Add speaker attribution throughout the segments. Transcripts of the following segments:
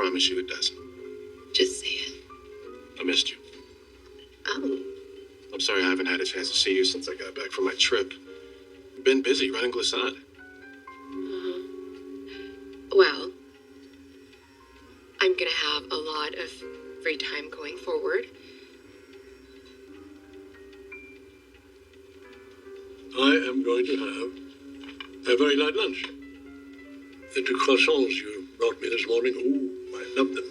Speaker 1: promise you it doesn't.
Speaker 2: Just say it.
Speaker 1: I missed you.
Speaker 2: Oh.
Speaker 1: I'm sorry I haven't had a chance to see you since I got back from my trip. I've been busy running Glissade.
Speaker 2: Well, I'm going to have a lot of free time going forward.
Speaker 3: I am going to have a very light lunch. The two croissants you brought me this morning, oh, I love them.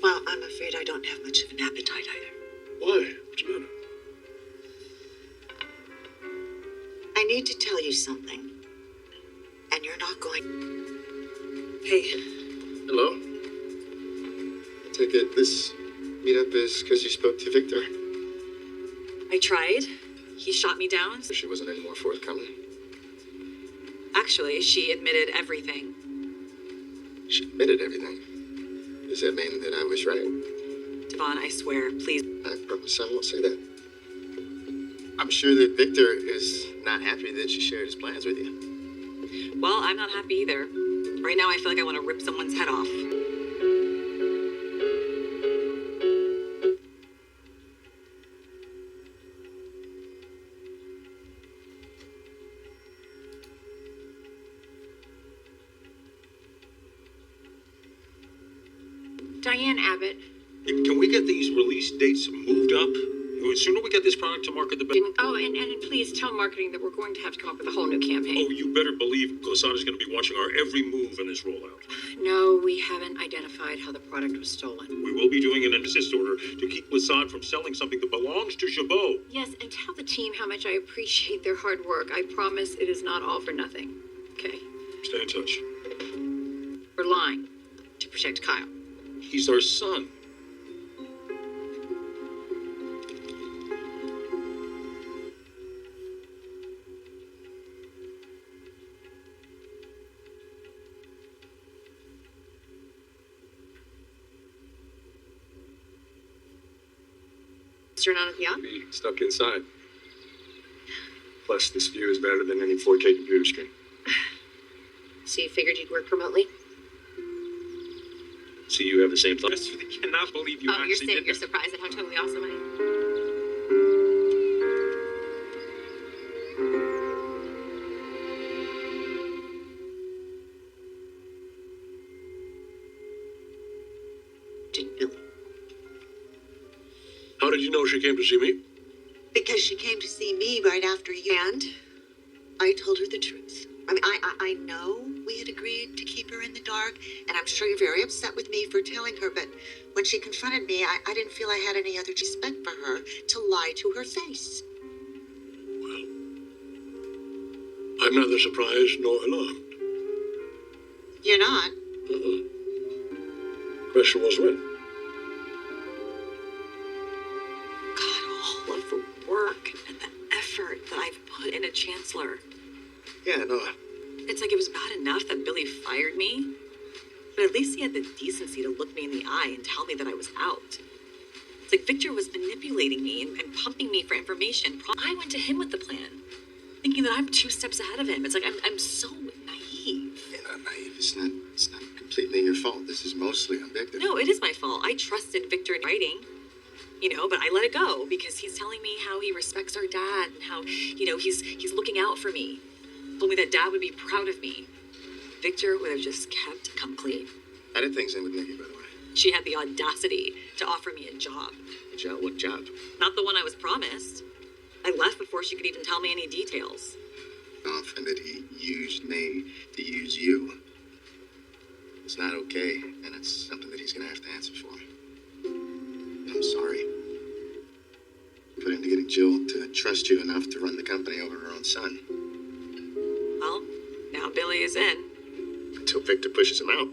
Speaker 4: Well, I'm afraid I don't have much of an appetite either.
Speaker 3: Why? What's the matter?
Speaker 4: I need to tell you something. And you're not going... Hey.
Speaker 1: Hello? I take it this meetup is because you spoke to Victor?
Speaker 4: I tried. He shot me down.
Speaker 1: She wasn't any more forthcoming.
Speaker 4: Actually, she admitted everything.
Speaker 1: She admitted everything. Does that mean that I was right?
Speaker 4: Devon, I swear, please.
Speaker 1: I promise I won't say that. I'm sure that Victor is not happy that she shared his plans with you.
Speaker 4: Well, I'm not happy either. Right now, I feel like I want to rip someone's head off.
Speaker 2: Diane Abbott.
Speaker 5: Can we get these release dates moved up? The sooner we get this product to market, the better.
Speaker 2: Oh, and please tell marketing that we're going to have to come up with a whole new campaign.
Speaker 5: Oh, you better believe Glissade is going to be watching our every move in this rollout.
Speaker 2: No, we haven't identified how the product was stolen.
Speaker 5: We will be doing an assist order to keep Glissade from selling something that belongs to Chabot.
Speaker 2: Yes, and tell the team how much I appreciate their hard work. I promise it is not all for nothing. Okay?
Speaker 5: Stay in touch.
Speaker 2: We're lying to protect Kyle.
Speaker 5: He's our son.
Speaker 2: Turn on the yacht?
Speaker 1: Be stuck inside. Plus, this view is better than any 4K computer screen.
Speaker 2: So you figured you'd work remotely?
Speaker 1: See, you have the same thought.
Speaker 5: I cannot believe you
Speaker 2: You're saying you're surprised at how totally awesome I am?
Speaker 4: Did Billy?
Speaker 3: How did you know she came to see me?
Speaker 4: Because she came to see me right after you. And I told her the truth. I mean, I know we had agreed to keep her in the dark, and I'm sure you're very upset with me for telling her, but when she confronted me, I didn't feel I had any other respect for her to lie to her face.
Speaker 3: Well, I'm neither surprised nor alarmed.
Speaker 4: You're not?
Speaker 3: Question was when.
Speaker 4: God, all of the work and the effort that I've put into Chancellor.
Speaker 1: Yeah, no.
Speaker 4: It's like it was bad enough that Billy fired me, but at least he had the decency to look me in the eye and tell me that I was out. It's like Victor was manipulating me and pumping me for information. I went to him with the plan, thinking that I'm 2 steps ahead of him. It's like I'm so naive.
Speaker 1: You're not naive. It's not completely your fault. This is mostly on Victor.
Speaker 4: No, it is my fault. I trusted Victor in writing, but I let it go because he's telling me how he respects our dad and how, he's looking out for me. Told me that Dad would be proud of me. Victor would have just kept come clean.
Speaker 1: How did things end with Nikki, by the way?
Speaker 4: She had the audacity to offer me a job.
Speaker 1: A job? What job?
Speaker 4: Not the one I was promised. I left before she could even tell me any details.
Speaker 1: Often that he used me to use you. It's not okay, and it's something that he's going to have to answer for. I'm sorry. Put into getting Jill to trust you enough to run the company over her own son.
Speaker 4: Well, now Billy is in.
Speaker 1: Until Victor pushes him out.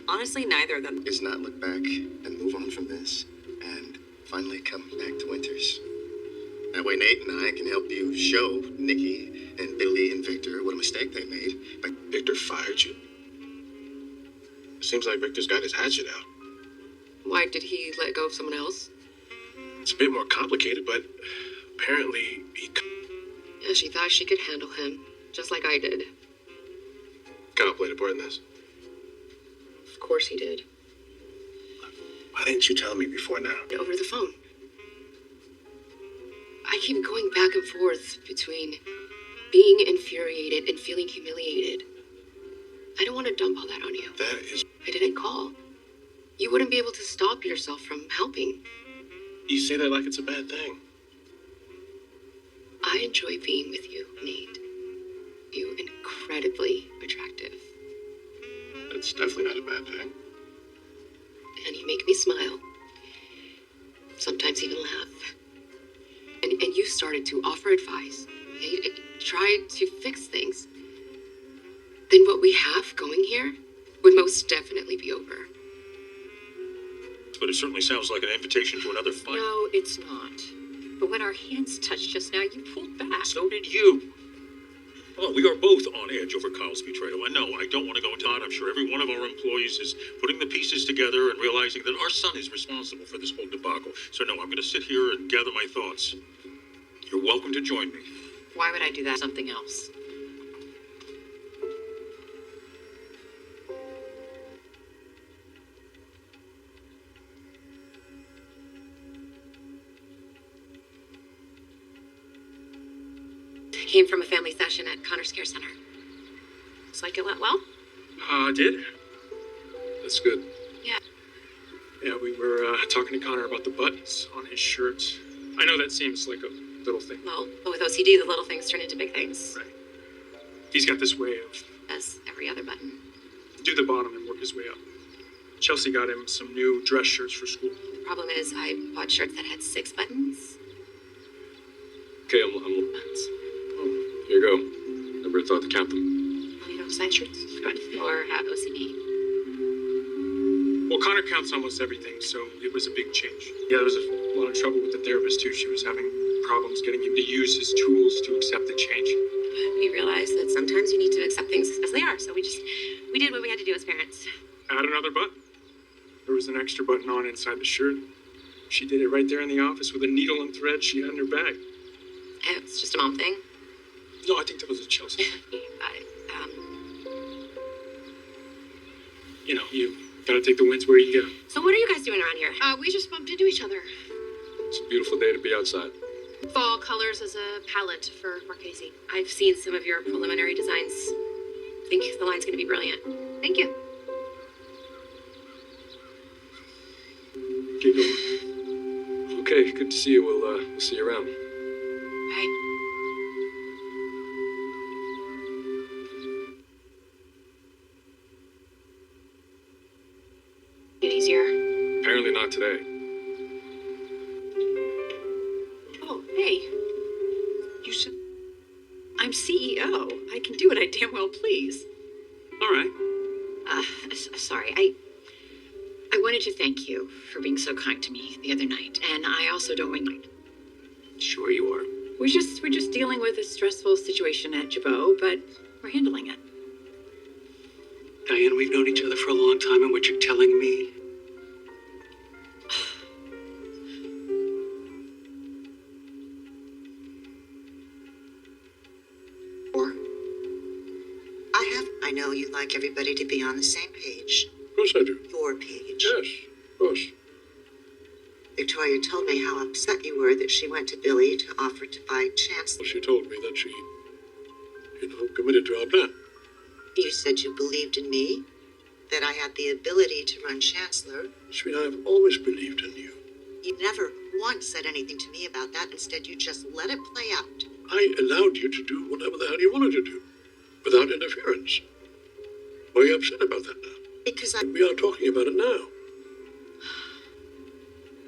Speaker 4: Honestly, neither of them.
Speaker 1: Is not look back and move on from this and finally come back to Winters. That way Nate and I can help you show Nikki and Billy and Victor what a mistake they made. But Victor fired you? It seems like Victor's got his hatchet out.
Speaker 2: Why did he let go of someone else?
Speaker 1: It's a bit more complicated, but apparently he...
Speaker 2: Yeah, she thought she could handle him, just like I did.
Speaker 1: Kyle played a part in this.
Speaker 2: Of course he did.
Speaker 1: Why didn't you tell me before now?
Speaker 2: Over the phone. I keep going back and forth between being infuriated and feeling humiliated. I don't want to dump all that on you.
Speaker 1: That is...
Speaker 2: I didn't call. You wouldn't be able to stop yourself from helping.
Speaker 1: You say that like it's a bad thing.
Speaker 2: I enjoy being with you, Nate. You're incredibly attractive.
Speaker 1: That's definitely not a bad thing.
Speaker 2: And you make me smile. Sometimes even laugh. And you started to offer advice. You tried to fix things. Then what we have going here would most definitely be over.
Speaker 5: But it certainly sounds like an invitation to another fight.
Speaker 6: No, it's not. But when our hands touched just now, you pulled back.
Speaker 5: So did you. Well, we are both on edge over Kyle's betrayal. And no, I don't want to go into it. I'm sure every one of our employees is putting the pieces together and realizing that our son is responsible for this whole debacle. So no, I'm going to sit here and gather my thoughts. You're welcome to join me.
Speaker 6: Why would I do that? Something else.
Speaker 2: Came from a family session at Connor's Care Center. Looks like it went well.
Speaker 7: Did? That's good.
Speaker 2: Yeah.
Speaker 7: Yeah, we were talking to Connor about the buttons on his shirt. I know that seems like a little thing.
Speaker 2: Well, but with OCD, the little things turn into big things.
Speaker 7: Right. He's got this way of
Speaker 2: As every other button.
Speaker 7: do the bottom and work his way up. Chelsea got him some new dress shirts for school.
Speaker 2: The problem is I bought shirts that had 6 buttons.
Speaker 7: Okay, I'm oh, here you go. Never thought to count them.
Speaker 2: You don't sign shirts? Or have OCD?
Speaker 7: Well, Connor counts almost everything, so it was a big change. Yeah, there was a lot of trouble with the therapist, too. She was having problems getting him to use his tools to accept the change.
Speaker 2: We realized that sometimes you need to accept things as they are, so we did what we had to do as parents.
Speaker 7: Add another button. There was an extra button on inside the shirt. She did it right there in the office with a needle and thread she had in her bag.
Speaker 2: It's just a mom thing.
Speaker 7: No, I think that was a Chelsea. You know, you gotta take the wins where you get 'em.
Speaker 2: So what are you guys doing around here?
Speaker 8: We just bumped into each other.
Speaker 7: It's a beautiful day to be outside.
Speaker 8: Fall colors as a palette for Marchese.
Speaker 2: I've seen some of your preliminary designs. I think the line's going to be brilliant.
Speaker 8: Thank you.
Speaker 7: Keep going. Okay, good to see you. We'll see you around.
Speaker 2: Bye. Get easier.
Speaker 7: Apparently not today.
Speaker 6: Oh, hey. You should... I'm CEO. I can do what I damn well please.
Speaker 7: All right.
Speaker 6: Sorry, I wanted to thank you for being so kind to me the other night, and I also don't mind.
Speaker 7: Sure you are.
Speaker 6: We're just dealing with a stressful situation at Jabot, but we're handling it.
Speaker 9: Diane, we've known each other for a long time, and what you're telling me...
Speaker 10: I know you like everybody to be on the same page.
Speaker 3: Of course I do.
Speaker 10: Your page.
Speaker 3: Yes, of course.
Speaker 10: Victoria told me how upset you were that she went to Billy to offer to buy Chancellor.
Speaker 3: She told me that she, committed to our plan.
Speaker 10: You said you believed in me, that I had the ability to run Chancellor.
Speaker 3: Sweet, I have always believed in you.
Speaker 10: You never once said anything to me about that. Instead, you just let it play out.
Speaker 3: I allowed you to do whatever the hell you wanted to do, without interference. Why are you upset about that now?
Speaker 10: Because
Speaker 3: We are talking about it now.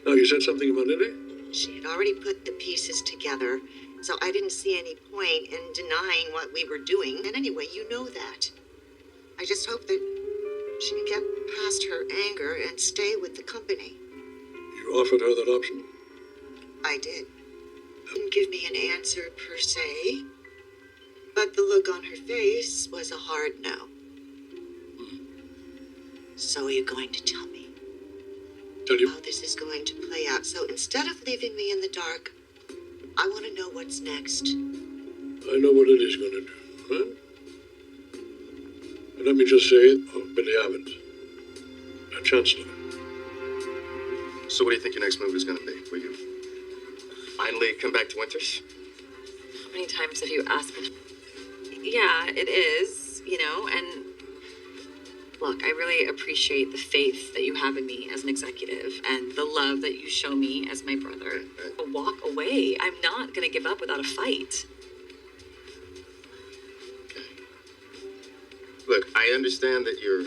Speaker 3: Now, you said something about Lily?
Speaker 10: she had already put the pieces together, so I didn't see any point in denying what we were doing. And anyway, you know that. I just hope that she can get past her anger and stay with the company.
Speaker 3: You offered her that option?
Speaker 10: I did. Didn't give me an answer per se, but the look on her face was a hard no. So are you going to tell me
Speaker 3: Tell you?
Speaker 10: how this is going to play out? So instead of leaving me in the dark, I want to know what's next.
Speaker 3: I know what Lily's going to do, huh? And let me just say it, Billy Evans. Chancellor.
Speaker 1: So what do you think your next move is going to be? Will you finally come back to Winters?
Speaker 4: How many times have you asked me? Yeah, it is, and look, I really appreciate the faith that you have in me as an executive and the love that you show me as my brother. But walk away. I'm not going to give up without a fight.
Speaker 1: Look, I understand that you're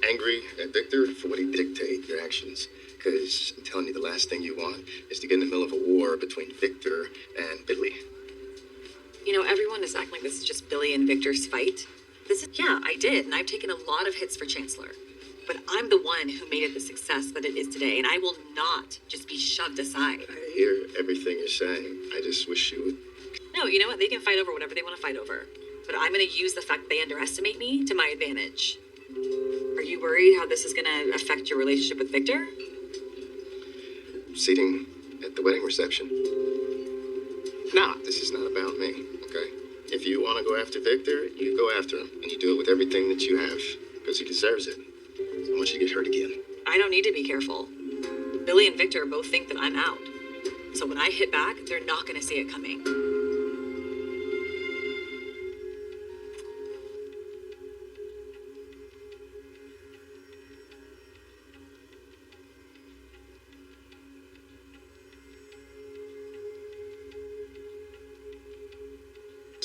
Speaker 1: angry at Victor for what he dictated your actions. Because I'm telling you, the last thing you want is to get in the middle of a war between Victor and Billy.
Speaker 4: Everyone is acting like this is just Billy and Victor's fight. Yeah, I did, and I've taken a lot of hits for Chancellor. But I'm the one who made it the success that it is today, and I will not just be shoved aside.
Speaker 1: I hear everything you're saying. I just wish you would.
Speaker 4: No, you know what? They can fight over whatever they want to fight over. But I'm going to use the fact that they underestimate me to my advantage. Are you worried how this is going to affect your relationship with Victor?
Speaker 1: Seating at the wedding reception. No, this is not about me, okay? If you want to go after Victor, you go after him. And you do it with everything that you have. Because he deserves it. I don't want you to get hurt again.
Speaker 4: I don't need to be careful. Billy and Victor both think that I'm out. So when I hit back, they're not going to see it coming.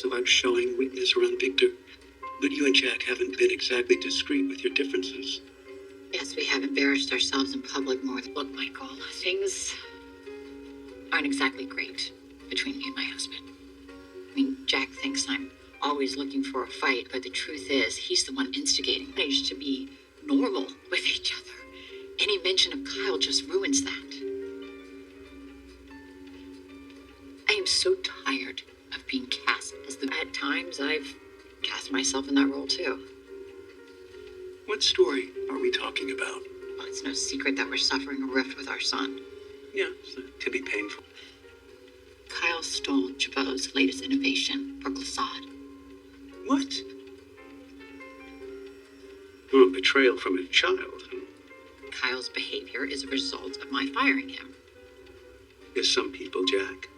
Speaker 9: About showing weakness around Victor, but you and Jack haven't been exactly discreet with your differences.
Speaker 6: Yes, we have embarrassed ourselves in public more. Look, Michael, things aren't exactly great between me and my husband. I mean, Jack thinks I'm always looking for a fight, but the truth is, he's the one instigating. We managed to be normal with each other. Any mention of Kyle just ruins that. I am so tired of being cast as the... At times, I've cast myself in that role, too.
Speaker 9: What story are we talking about?
Speaker 6: Well, it's no secret that we're suffering a rift with our son.
Speaker 9: Yeah, it can be painful.
Speaker 6: Kyle stole Jabot's latest innovation for Glissade.
Speaker 9: What? Well, betrayal from a child.
Speaker 6: Kyle's behavior is a result of my firing him.
Speaker 9: There's some people, Jack.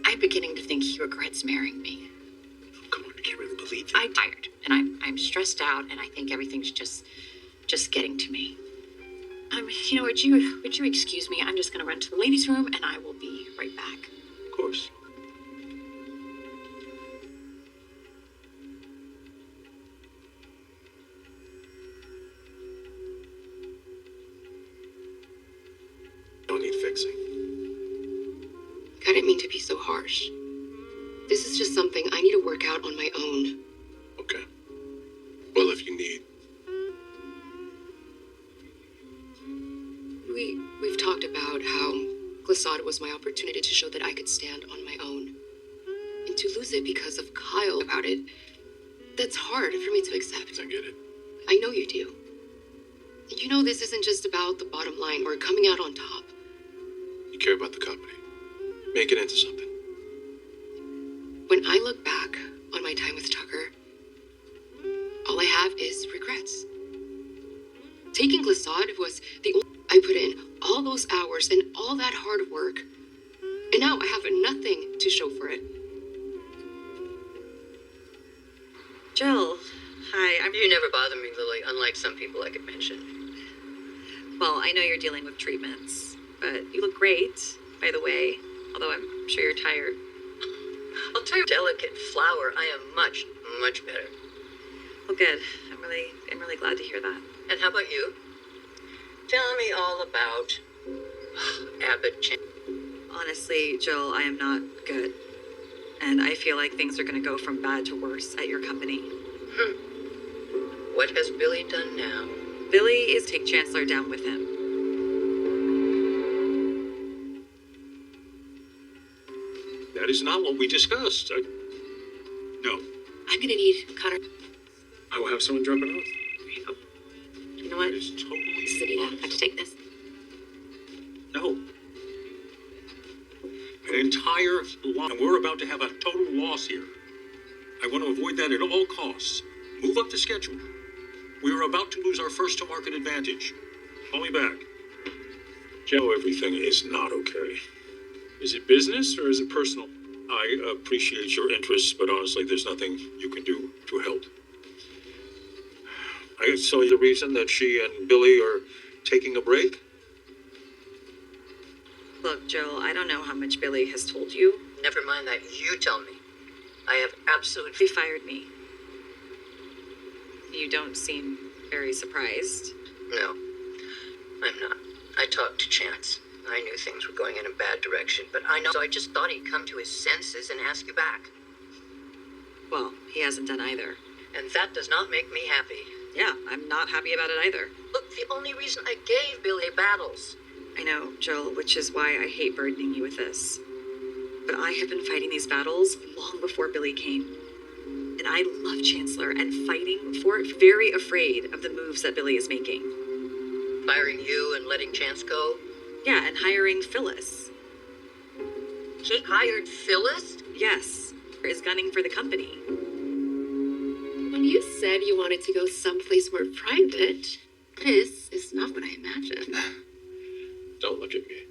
Speaker 6: I'm beginning to think he regrets marrying me.
Speaker 9: Oh, come on, I can't really believe that.
Speaker 6: I'm tired, and I'm stressed out, and I think everything's just getting to me. Would you excuse me? I'm just going to run to the ladies' room, and I will be right back.
Speaker 9: Of course.
Speaker 1: Don't need fixing.
Speaker 2: I didn't mean to be so harsh. This is just something I need to work out on my own.
Speaker 3: Okay. Well, if you need.
Speaker 2: We've talked about how Glissade was my opportunity to show that I could stand on my own. And to lose it because of Kyle about it, that's hard for me to accept.
Speaker 3: I get it.
Speaker 2: I know you do. This isn't just about the bottom line or coming out on top.
Speaker 3: You care about the company. Make it into something.
Speaker 2: When I look back on my time with Tucker, all I have is regrets. Taking Glissade was the only... I put in all those hours and all that hard work, and now I have nothing to show for it.
Speaker 4: Jill, hi.
Speaker 11: You never bother me, Lily, unlike some people I could mention.
Speaker 4: Well, I know you're dealing with treatments, but you look great, by the way, although I'm sure you're tired.
Speaker 11: I'll tell you, delicate flower, I am much, much better.
Speaker 4: Well, good. I'm really glad to hear that.
Speaker 11: And how about you? Tell me all about Abbott Chan.
Speaker 4: Honestly, Jill, I am not good. And I feel like things are going to go from bad to worse at your company.
Speaker 11: What has Billy done now?
Speaker 4: Billy is take Chancellor down with him.
Speaker 5: That is not what we discussed. No.
Speaker 2: I'm gonna need Connor.
Speaker 7: I will have someone drop it off.
Speaker 2: You know what?
Speaker 5: That is totally
Speaker 2: Selena, I have to take this.
Speaker 5: No. An entire lot, and we're about to have a total loss here. I want to avoid that at all costs. Move up the schedule. We are about to lose our first-to-market advantage. Call me back. Joe, everything is not okay.
Speaker 7: Is it business or is it personal?
Speaker 5: I appreciate your interest, but honestly, there's nothing you can do to help. I saw the reason that she and Billy are taking a break.
Speaker 4: Look, Joel, I don't know how much Billy has told you.
Speaker 11: Never mind that. You tell me. I have absolute.
Speaker 4: He fired me. You don't seem very surprised.
Speaker 11: No, I'm not. I talked to Chance. I knew things were going in a bad direction, but so I just thought he'd come to his senses and ask you back.
Speaker 4: Well, he hasn't done either.
Speaker 11: And that does not make me happy.
Speaker 4: Yeah, I'm not happy about it either.
Speaker 11: Look, the only reason I gave Billy battles.
Speaker 4: I know, Joel, which is why I hate burdening you with this. But I have been fighting these battles long before Billy came. And I love Chancellor and fighting for it, very afraid of the moves that Billy is making.
Speaker 11: Firing you and letting Chance go?
Speaker 4: Yeah, and hiring Phyllis.
Speaker 11: He hired Phyllis?
Speaker 4: Yes, is gunning for the company.
Speaker 2: When you said you wanted to go someplace more private, this is not what I imagined.
Speaker 12: Don't look at me.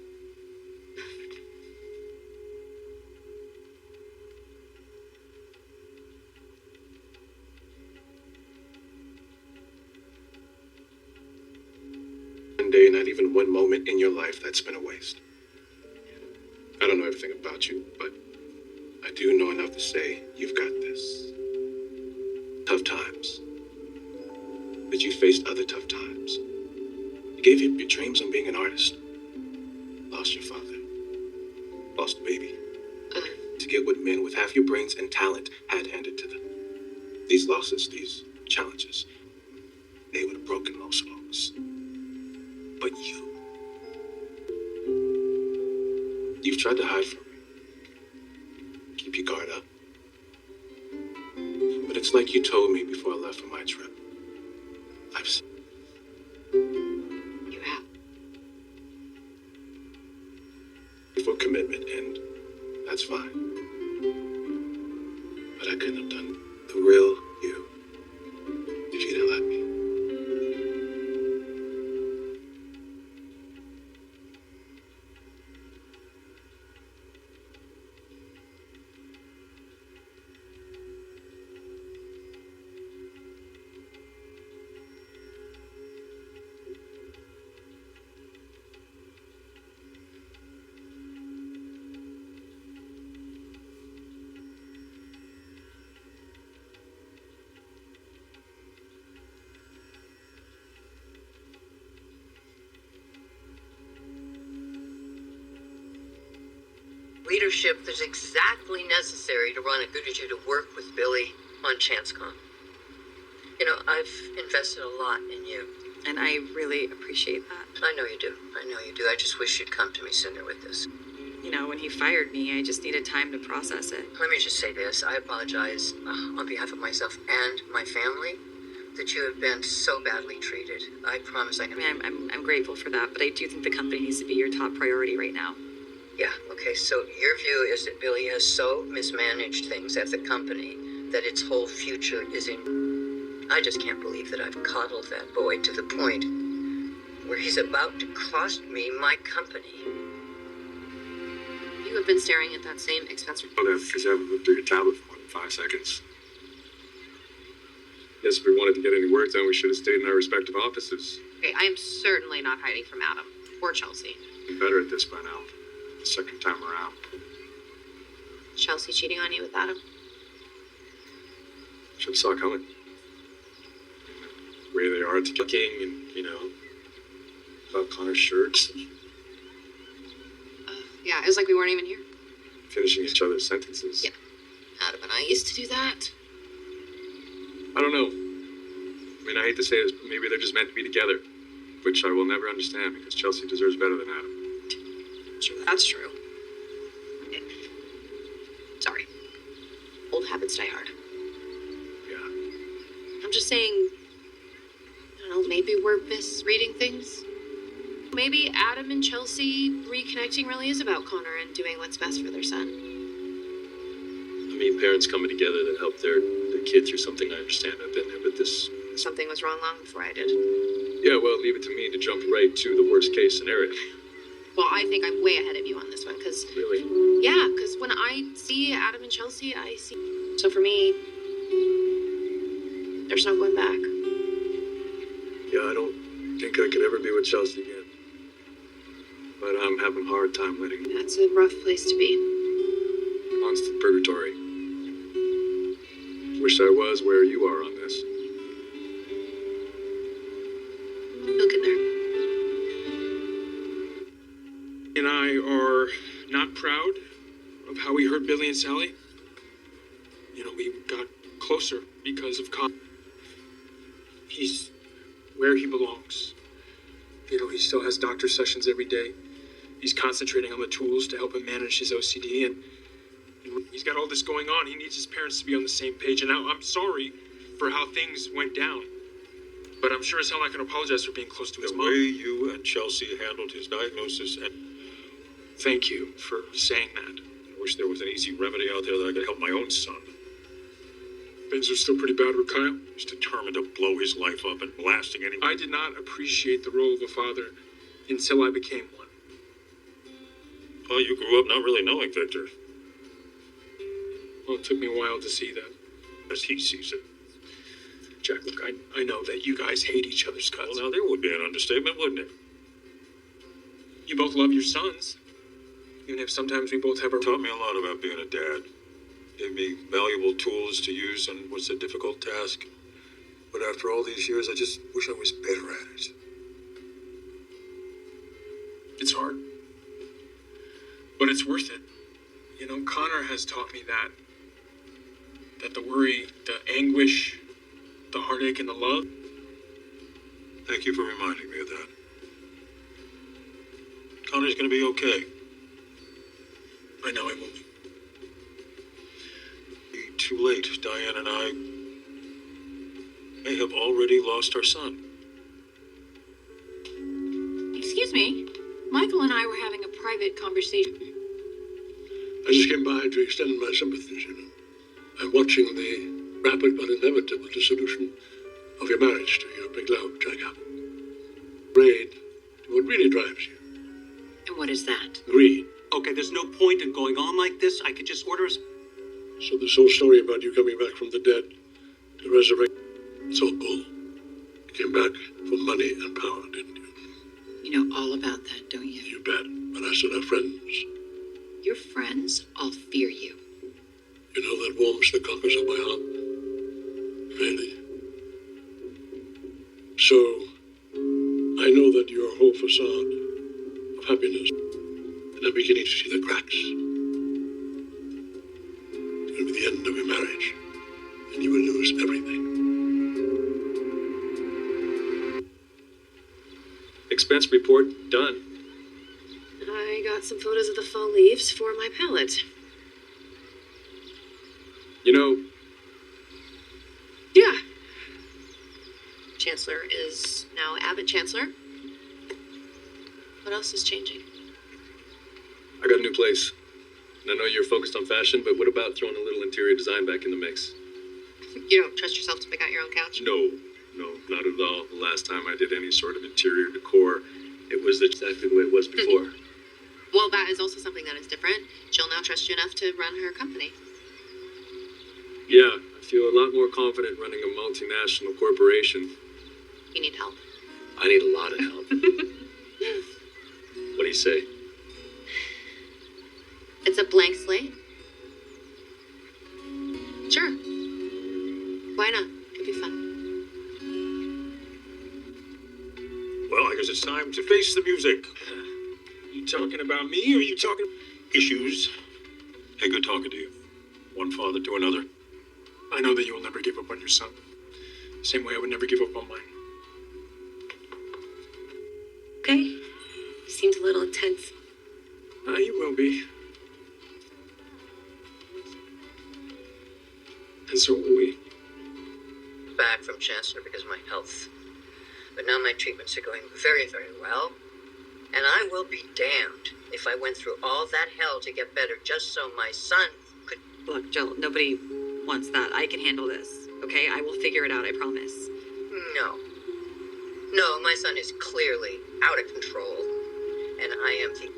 Speaker 12: One day, not even one moment in your life that's been a waste. I don't know everything about you, but I do know enough to say you've got this. Tough times. But you faced other tough times. You gave up your dreams on being an artist. Lost your father. Lost a baby. To get what men with half your brains and talent had handed to them. These losses, these challenges, they would have broken most folks. But you've tried to hide from me. Keep your guard up. But it's like you told me before I left for my trip. I've seen.
Speaker 2: You have.
Speaker 12: For commitment, and that's fine. But I couldn't have done the real you if you didn't let me.
Speaker 11: Leadership that's exactly necessary to run a good as you to work with Billy on ChanceCon. You know, I've invested a lot in you.
Speaker 4: And I really appreciate that.
Speaker 11: I know you do. I know you do. I just wish you'd come to me sooner with this.
Speaker 4: You know, when he fired me, I just needed time to process it.
Speaker 11: Let me just say this. I apologize on behalf of myself and my family that you have been so badly treated. I promise I can.
Speaker 4: I mean, I'm grateful for that, but I do think the company needs to be your top priority right now.
Speaker 11: Yeah, okay, so your view is that Billy has so mismanaged things at the company that its whole future is in. I just can't believe that I've coddled that boy to the point where he's about to cost me my company.
Speaker 8: You have been staring at that same expense report.
Speaker 12: Oh, that's because you haven't looked through your tablet for more than 5 seconds. Yes, if we wanted to get any work done, we should have stayed in our respective offices.
Speaker 8: Okay, I am certainly not hiding from Adam or Chelsea.
Speaker 12: I'm better at this by now. The second time around.
Speaker 8: Chelsea cheating on you with Adam?
Speaker 12: Should have saw it coming. The way they are talking and, about Connor's shirts.
Speaker 8: Yeah, it was like we weren't even here.
Speaker 12: Finishing each other's sentences.
Speaker 8: Yeah. Adam and I used to do that.
Speaker 12: I don't know. I mean, I hate to say this, but maybe they're just meant to be together. Which I will never understand because Chelsea deserves better than Adam.
Speaker 8: Sure, that's true. Sorry. Old habits die hard.
Speaker 12: Yeah.
Speaker 8: I'm just saying, I don't know, maybe we're misreading things. Maybe Adam and Chelsea reconnecting really is about Connor and doing what's best for their son.
Speaker 12: I mean, parents coming together that help their kid through something, I understand. I've been there, but this
Speaker 8: Something was wrong long before I did.
Speaker 13: Yeah, well, leave it to me to jump right to the worst case scenario.
Speaker 8: Well, I think I'm way ahead of you on this one, because...
Speaker 13: Really?
Speaker 8: Yeah, because when I see Adam and Chelsea, I see... So for me, there's no going back.
Speaker 13: Yeah, I don't think I could ever be with Chelsea again. But I'm having a hard time letting
Speaker 8: That's a rough place to be.
Speaker 13: constant purgatory. Wish I was where you are on this.
Speaker 8: You'll get there.
Speaker 7: And I are not proud of how we hurt Billy and Sally. You know, we got closer because of Con. He's where he belongs. You know, he still has doctor sessions every day. He's concentrating on the tools to help him manage his OCD, and he's got all this going on. He needs his parents to be on the same page, and I'm sorry for how things went down. But I'm sure as hell I can apologize for being close to his
Speaker 5: The
Speaker 7: mom.
Speaker 5: way you and Chelsea handled his diagnosis, and
Speaker 7: Thank you for saying that.
Speaker 5: I wish there was an easy remedy out there that I could help my own son.
Speaker 7: Things are still pretty bad with Kyle.
Speaker 5: He's determined to blow his life up and blasting anyone.
Speaker 7: I did not appreciate the role of a father until I became one.
Speaker 5: Oh, you grew up not really knowing Victor,
Speaker 7: Well, it took me a while to see that.
Speaker 5: as he sees it.
Speaker 7: Jack, look, I know that you guys hate each other's guts.
Speaker 5: Well, now there would be an understatement, wouldn't it?
Speaker 7: You both love your sons. Even if sometimes we both have our...
Speaker 5: Taught me a lot about being a dad. Gave me valuable tools to use on what's a difficult task. But after all these years, I just wish I was better at it.
Speaker 7: It's hard. But it's worth it. You know, Connor has taught me that the worry, the anguish, the heartache, and the love.
Speaker 5: Thank you for reminding me of that. Connor's gonna be okay.
Speaker 7: I know I will be.
Speaker 5: Too late. Diane and I may have already lost our son.
Speaker 6: Excuse me. Michael and I were having a private conversation.
Speaker 3: I just came by to extend my sympathies, you know. I'm watching the rapid but inevitable dissolution of your marriage to your big love, Jacob. Greed to what really drives you.
Speaker 6: And what is that?
Speaker 3: Greed.
Speaker 9: Okay, there's no point in going on like this. I could just order us.
Speaker 3: So this whole story about you coming back from the dead to resurrect, it's all bull. You came back for money and power, didn't you?
Speaker 6: You know all about that, don't you?
Speaker 3: You bet. But I still have friends.
Speaker 6: Your friends all fear you.
Speaker 3: You know that warms the cockles of my heart. Really. So, I know that your whole facade of happiness, and I'm beginning to see the cracks. It'll be the end of your marriage, and you will lose everything.
Speaker 13: Expense report done.
Speaker 8: I got some photos of the fall leaves for my palette.
Speaker 13: You know,
Speaker 8: Yeah. Chancellor is now Abbott Chancellor. What else is changing?
Speaker 13: I got a new place. And I know you're focused on fashion, but what about throwing a little interior design back in the mix?
Speaker 8: You don't trust yourself to pick out your own couch?
Speaker 13: No, not at all. The last time I did any sort of interior decor, it was exactly the way it was before.
Speaker 8: Well, that is also something that is different. She'll now trust you enough to run her company.
Speaker 13: Yeah, I feel a lot more confident running a multinational corporation.
Speaker 8: You need help.
Speaker 13: I need a lot of help. What do you say?
Speaker 8: It's a blank slate. Sure. Why not? Could be fun.
Speaker 5: Well, I guess it's time to face the music.
Speaker 7: You talking about me, or are you talking...
Speaker 5: Issues. Hey, good talking to you. One father to another.
Speaker 7: I know that you will never give up on your son. Same way I would never give up on mine.
Speaker 8: Okay. Seems a little intense.
Speaker 7: You will be. And so will we.
Speaker 11: Back from Chancellor because of my health. But now my treatments are going very, very well. And I will be damned if I went through all that hell to get better just so my son could...
Speaker 4: Look, Jill, nobody wants that. I can handle this, okay? I will figure it out, I promise.
Speaker 11: No. No, my son is clearly out of control. And I am the...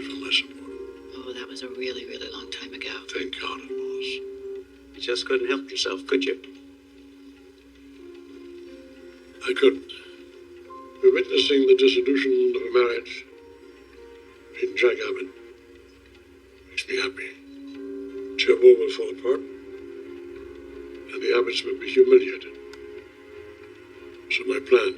Speaker 3: Even less important.
Speaker 6: Oh, that was a really, really long time ago.
Speaker 3: Thank God it was.
Speaker 9: You just couldn't help yourself, could you?
Speaker 3: I couldn't. We're witnessing the dissolution of a marriage in Jack Abbott. Makes me happy. Cherbourg will fall apart, and the Abbotts will be humiliated. So my plan